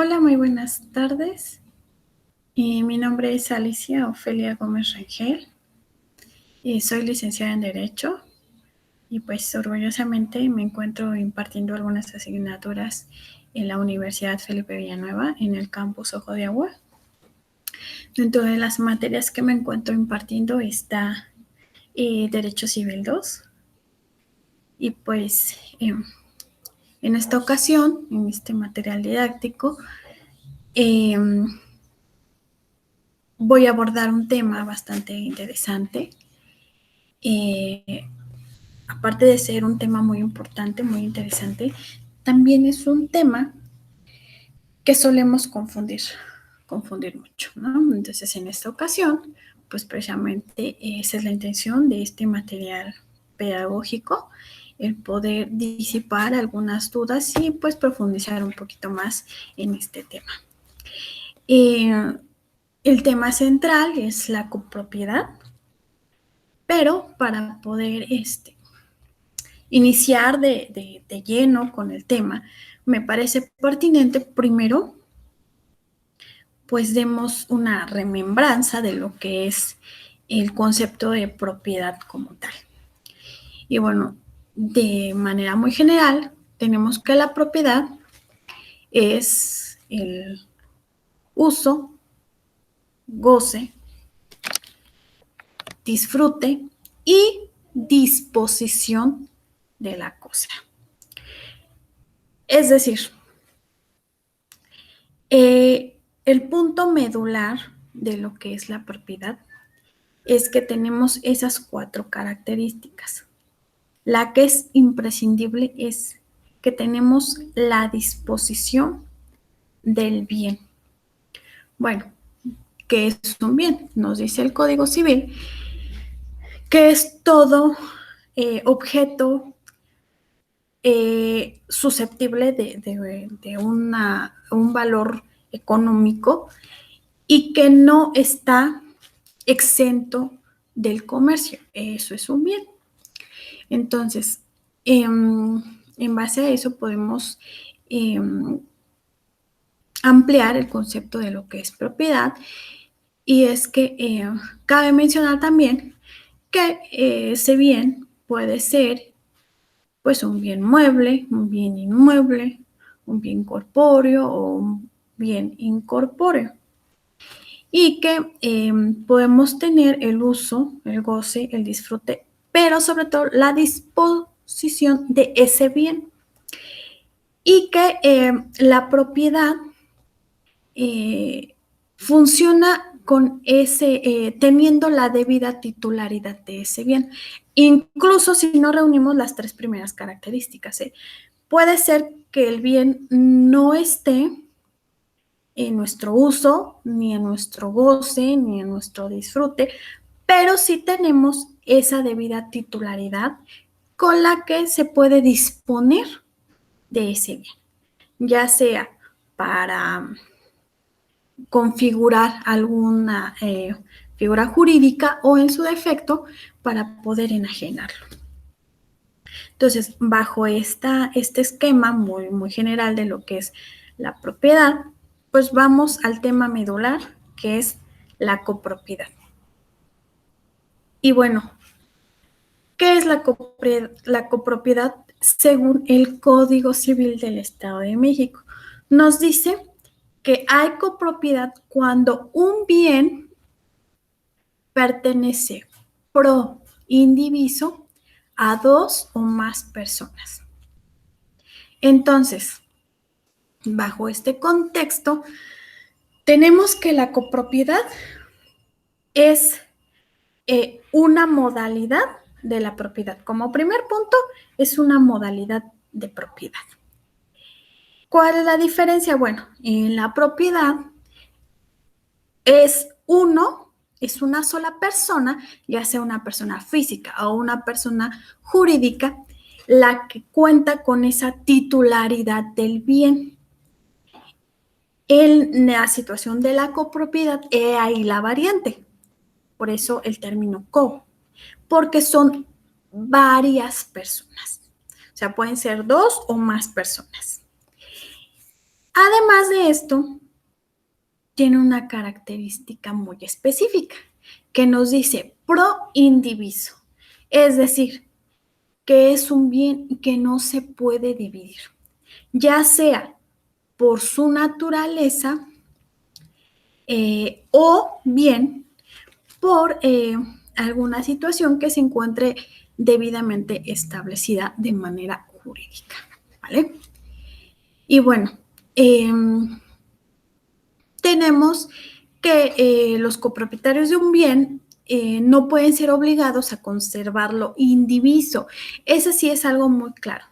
Hola, muy buenas tardes. Mi nombre es Alicia Ofelia Gómez Rangel. Soy licenciada en Derecho y pues orgullosamente me encuentro impartiendo algunas asignaturas en la Universidad Felipe Villanueva en el campus Ojo de Agua. Dentro de las materias que me encuentro impartiendo está Derecho Civil 2 y pues en esta ocasión, en este material didáctico, voy a abordar un tema bastante interesante. Aparte de ser un tema muy importante, muy interesante, también es un tema que solemos confundir mucho, ¿no? Entonces, en esta ocasión, pues precisamente esa es la intención de este material pedagógico, el poder disipar algunas dudas y pues profundizar un poquito más en este tema. El tema central es la copropiedad, pero para poder iniciar de lleno con el tema, me parece pertinente primero, pues demos una remembranza de lo que es el concepto de propiedad como tal. Y bueno, de manera muy general, tenemos que la propiedad es el uso, goce, disfrute y disposición de la cosa. Es decir, el punto medular de lo que es la propiedad es que tenemos esas 4 características. La que es imprescindible es que tenemos la disposición del bien. Bueno, ¿qué es un bien? Nos dice el Código Civil que es todo objeto susceptible de un valor económico y que no está exento del comercio. Eso es un bien. Entonces, en base a eso podemos ampliar el concepto de lo que es propiedad, y es que cabe mencionar también que ese bien puede ser pues un bien mueble, un bien inmueble, un bien corpóreo o un bien incorpóreo. Y que podemos tener el uso, el goce, el disfrute, pero sobre todo la disposición de ese bien. Y que la propiedad funciona con teniendo la debida titularidad de ese bien, incluso si no reunimos las 3 primeras características. Puede ser que el bien no esté en nuestro uso, ni en nuestro goce, ni en nuestro disfrute, pero sí tenemos esa debida titularidad con la que se puede disponer de ese bien, ya sea para configurar alguna figura jurídica o en su defecto para poder enajenarlo. Entonces, bajo este esquema muy, muy general de lo que es la propiedad, pues vamos al tema medular, que es la copropiedad. Y bueno, ¿qué es la copropiedad según el Código Civil del Estado de México? Nos dice que hay copropiedad cuando un bien pertenece pro indiviso a 2 o más personas. Entonces, bajo este contexto, tenemos que la copropiedad es una modalidad de la propiedad. Como primer punto, es una modalidad de propiedad. ¿Cuál es la diferencia? Bueno, en la propiedad es una sola persona, ya sea una persona física o una persona jurídica, la que cuenta con esa titularidad del bien. En la situación de la copropiedad, he ahí la variante. Por eso el término co, porque son varias personas. O sea, pueden ser 2 o más personas. Además de esto, tiene una característica muy específica que nos dice pro indiviso, es decir, que es un bien que no se puede dividir, ya sea por su naturaleza o bien por alguna situación que se encuentre debidamente establecida de manera jurídica, ¿vale? Y bueno, tenemos que los copropietarios de un bien no pueden ser obligados a conservarlo indiviso. Ese sí es algo muy claro,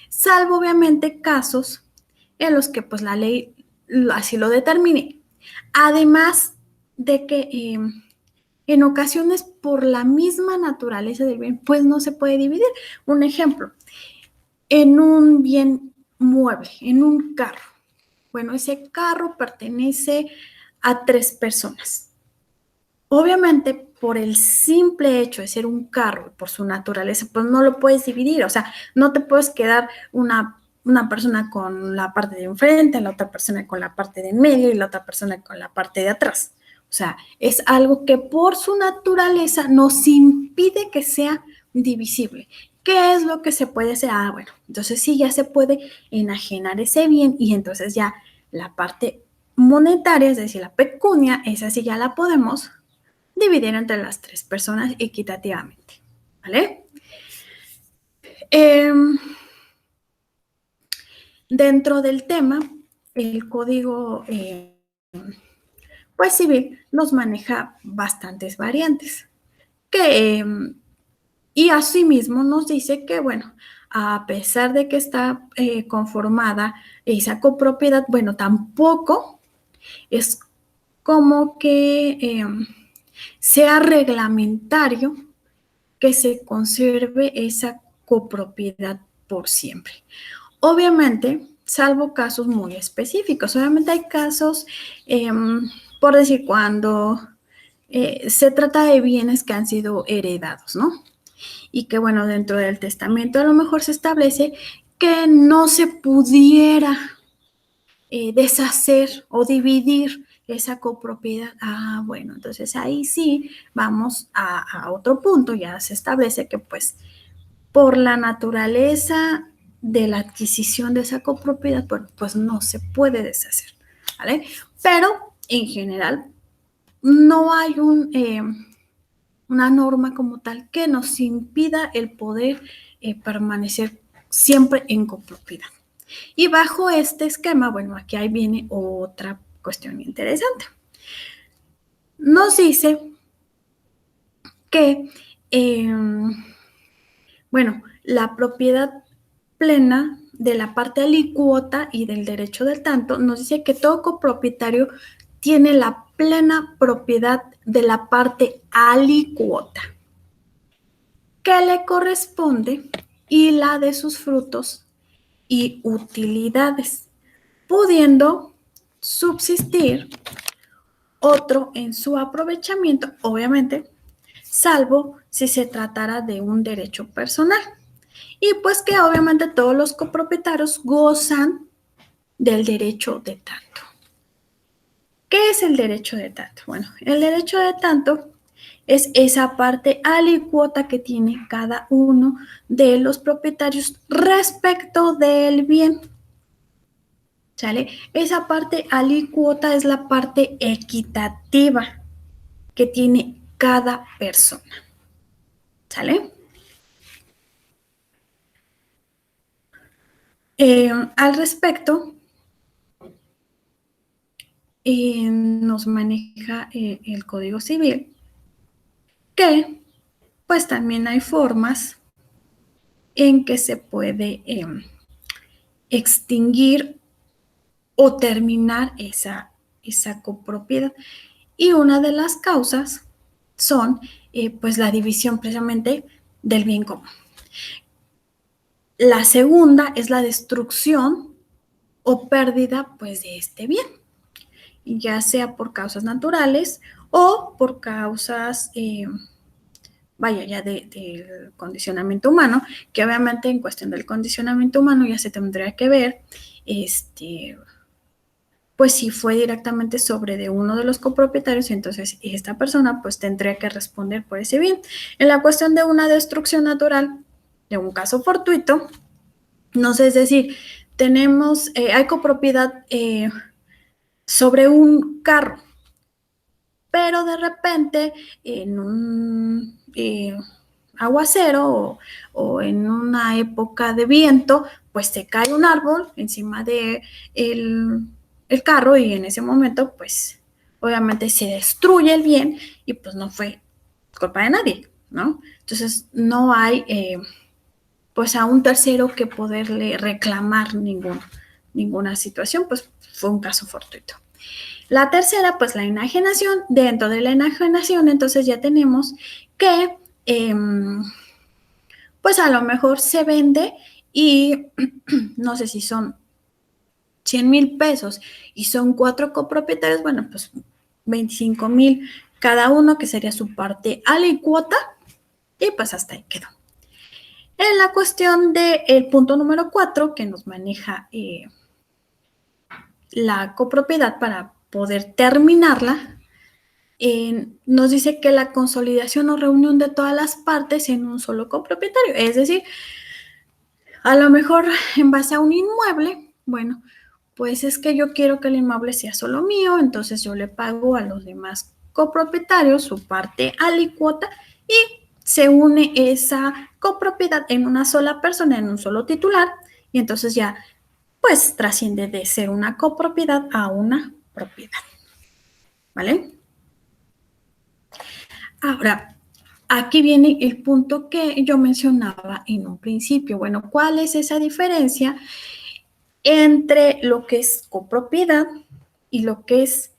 salvo obviamente casos en los que pues la ley así lo determine. Además de que en ocasiones por la misma naturaleza del bien pues no se puede dividir. Un ejemplo, en un bien mueble, en un carro. Bueno, ese carro pertenece a 3 personas. Obviamente, por el simple hecho de ser un carro, por su naturaleza, pues no lo puedes dividir. O sea, no te puedes quedar una persona con la parte de enfrente, la otra persona con la parte de en medio y la otra persona con la parte de atrás. O sea, es algo que por su naturaleza nos impide que sea divisible. ¿Qué es lo que se puede hacer? Ah, bueno, entonces sí, ya se puede enajenar ese bien y entonces ya la parte monetaria, es decir, la pecunia, esa sí ya la podemos dividir entre las 3 personas equitativamente, ¿vale? Eh, Dentro del tema, el código pues civil nos maneja bastantes variantes que y asimismo nos dice que, bueno, a pesar de que está conformada esa copropiedad, bueno, tampoco es como que sea reglamentario que se conserve esa copropiedad por siempre. Obviamente, salvo casos muy específicos. Obviamente hay casos, por decir, cuando se trata de bienes que han sido heredados, ¿no? Y que, bueno, dentro del testamento a lo mejor se establece que no se pudiera deshacer o dividir esa copropiedad. Ah, bueno, entonces ahí sí vamos a otro punto, ya se establece que pues por la naturaleza de la adquisición de esa copropiedad, pues no se puede deshacer, ¿vale? Pero en general no hay una norma como tal que nos impida el poder permanecer siempre en copropiedad. Y bajo este esquema, bueno, aquí ahí viene otra cuestión interesante. Nos dice que, bueno, la propiedad plena de la parte alícuota y del derecho del tanto nos dice que todo copropietario tiene la plena propiedad de la parte alícuota que le corresponde y la de sus frutos y utilidades, pudiendo subsistir otro en su aprovechamiento, obviamente, salvo si se tratara de un derecho personal. Y pues que obviamente todos los copropietarios gozan del derecho de tanto. ¿Qué es el derecho de tanto? Bueno, el derecho de tanto es esa parte alícuota que tiene cada uno de los propietarios respecto del bien. ¿Sale? Esa parte alícuota es la parte equitativa que tiene cada persona. ¿Sale? Al respecto, nos maneja el Código Civil, que pues también hay formas en que se puede extinguir o terminar esa copropiedad. Y una de las causas son pues la división precisamente del bien común. La segunda es la destrucción o pérdida pues de este bien, ya sea por causas naturales o por causas vaya, ya del condicionamiento humano, que obviamente en cuestión del condicionamiento humano ya se tendría que ver, pues si fue directamente sobre de uno de los copropietarios, entonces esta persona pues tendría que responder por ese bien. En la cuestión de una destrucción natural, de un caso fortuito, no sé, es decir, tenemos, hay copropiedad sobre un carro, pero de repente en un aguacero o en una época de viento, pues se cae un árbol encima de el carro y en ese momento, pues obviamente se destruye el bien y pues no fue culpa de nadie, ¿no? Entonces no hay pues a un tercero que poderle reclamar ninguna situación, pues fue un caso fortuito. La tercera, pues la enajenación. Dentro de la enajenación, entonces ya tenemos que, pues a lo mejor se vende y no sé si son 100,000 pesos y son 4 copropietarios, bueno, pues 25,000 cada uno, que sería su parte alícuota, y pues hasta ahí quedó. En la cuestión del punto número 4, que nos maneja la copropiedad para poder terminarla, nos dice que la consolidación o reunión de todas las partes en un solo copropietario. Es decir, a lo mejor en base a un inmueble, bueno, pues es que yo quiero que el inmueble sea solo mío, entonces yo le pago a los demás copropietarios su parte alícuota y se une esa copropiedad en una sola persona, en un solo titular, y entonces ya pues trasciende de ser una copropiedad a una propiedad. ¿Vale? Ahora, aquí viene el punto que yo mencionaba en un principio. Bueno, ¿cuál es esa diferencia entre lo que es copropiedad y lo que es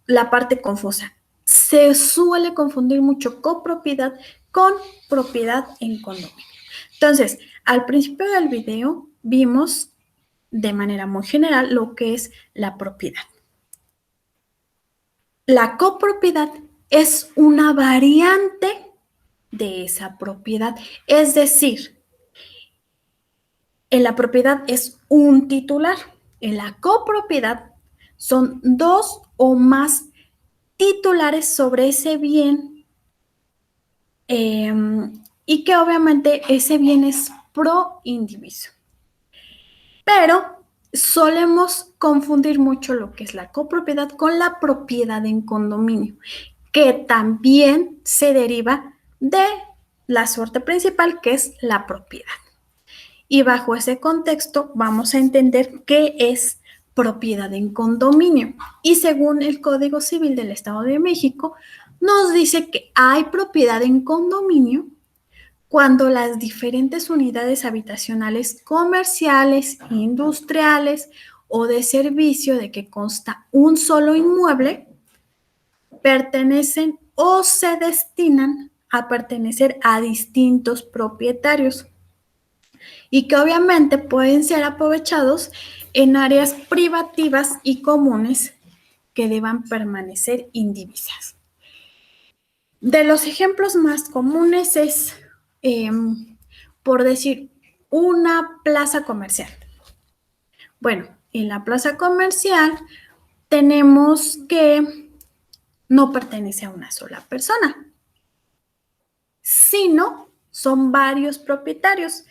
la parte confusa? Se suele confundir mucho copropiedad con propiedad en condominio. Entonces, al principio del video vimos de manera muy general lo que es la propiedad. La copropiedad es una variante de esa propiedad, es decir, en la propiedad es un titular, en la copropiedad son 2 o más titulares sobre ese bien y que obviamente ese bien es pro indiviso. Pero solemos confundir mucho lo que es la copropiedad con la propiedad en condominio, que también se deriva de la suerte principal, que es la propiedad. Y bajo ese contexto vamos a entender qué es propiedad en condominio. Y según el Código Civil del Estado de México, nos dice que hay propiedad en condominio cuando las diferentes unidades habitacionales comerciales, industriales o de servicio de que consta un solo inmueble pertenecen o se destinan a pertenecer a distintos propietarios y que obviamente pueden ser aprovechados en áreas privativas y comunes que deban permanecer indivisas. De los ejemplos más comunes es, por decir, una plaza comercial. Bueno, en la plaza comercial tenemos que no pertenece a una sola persona, sino son varios propietarios,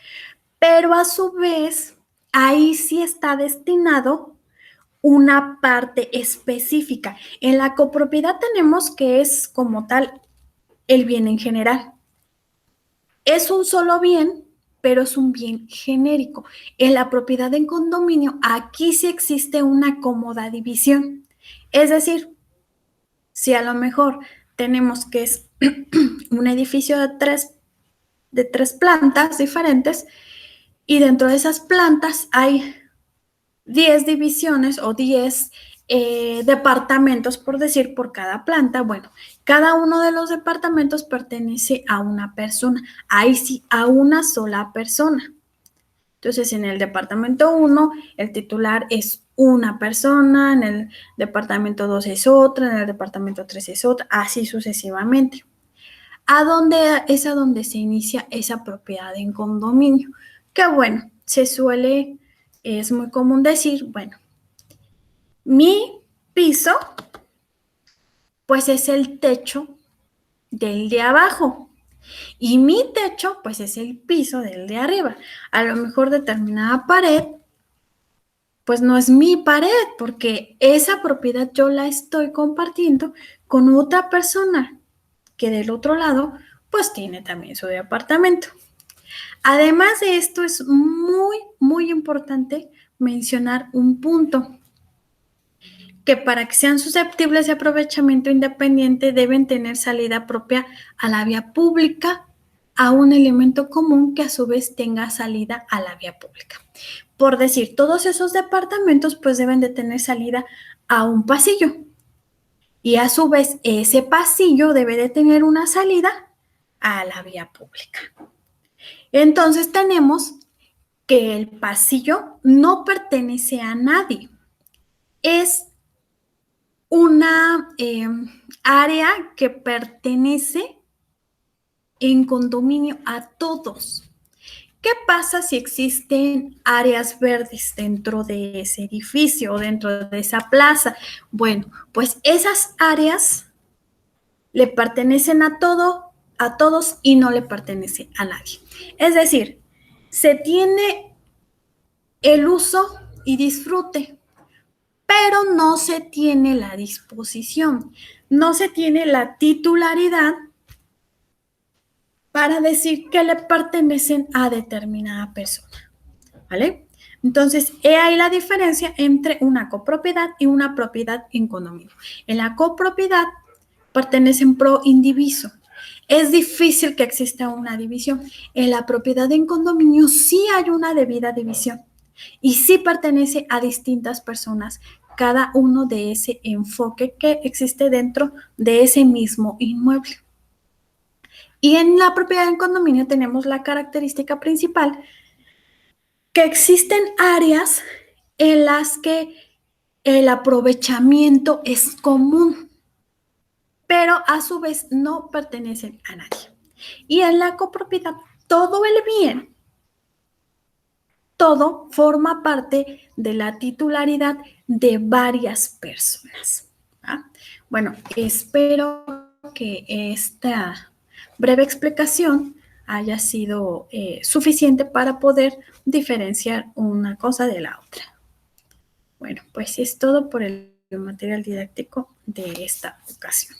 pero a su vez ahí sí está destinado una parte específica. En la copropiedad tenemos que es como tal el bien en general. Es un solo bien, pero es un bien genérico. En la propiedad en condominio, aquí sí existe una cómoda división. Es decir, si a lo mejor tenemos que es un edificio de tres plantas diferentes y dentro de esas plantas hay 10 divisiones o 10 departamentos, por decir, por cada planta. Bueno, cada uno de los departamentos pertenece a una persona, ahí sí, a una sola persona. Entonces, en el departamento 1, el titular es una persona, en el departamento 2 es otra, en el departamento 3 es otra, así sucesivamente. Es a donde se inicia esa propiedad en condominio. Que bueno, es muy común decir, bueno, Mi piso, pues es el techo del de abajo. Y mi techo, pues es el piso del de arriba. A lo mejor determinada pared, pues no es mi pared, porque esa propiedad yo la estoy compartiendo con otra persona que del otro lado, pues tiene también su departamento. Además de esto, es muy, muy importante mencionar un punto, que para que sean susceptibles de aprovechamiento independiente deben tener salida propia a la vía pública, a un elemento común que a su vez tenga salida a la vía pública. Por decir, todos esos departamentos pues deben de tener salida a un pasillo y a su vez ese pasillo debe de tener una salida a la vía pública. Entonces tenemos que el pasillo no pertenece a nadie, es una área que pertenece en condominio a todos. ¿Qué pasa si existen áreas verdes dentro de ese edificio o dentro de esa plaza? Bueno, pues esas áreas le pertenecen a todos y no le pertenece a nadie. Es decir, se tiene el uso y disfrute, pero no se tiene la disposición, no se tiene la titularidad para decir que le pertenecen a determinada persona, ¿vale? Entonces, he ahí la diferencia entre una copropiedad y una propiedad en condominio. En la copropiedad pertenecen pro indiviso. Es difícil que exista una división. En la propiedad en condominio sí hay una debida división y sí pertenece a distintas personas, cada uno de ese enfoque que existe dentro de ese mismo inmueble. Y en la propiedad en condominio tenemos la característica principal que existen áreas en las que el aprovechamiento es común, pero a su vez no pertenecen a nadie. Y en la copropiedad, todo el bien, todo forma parte de la titularidad de varias personas. ¿Ah? Bueno, espero que esta breve explicación haya sido suficiente para poder diferenciar una cosa de la otra. Bueno, pues es todo por el material didáctico de esta ocasión.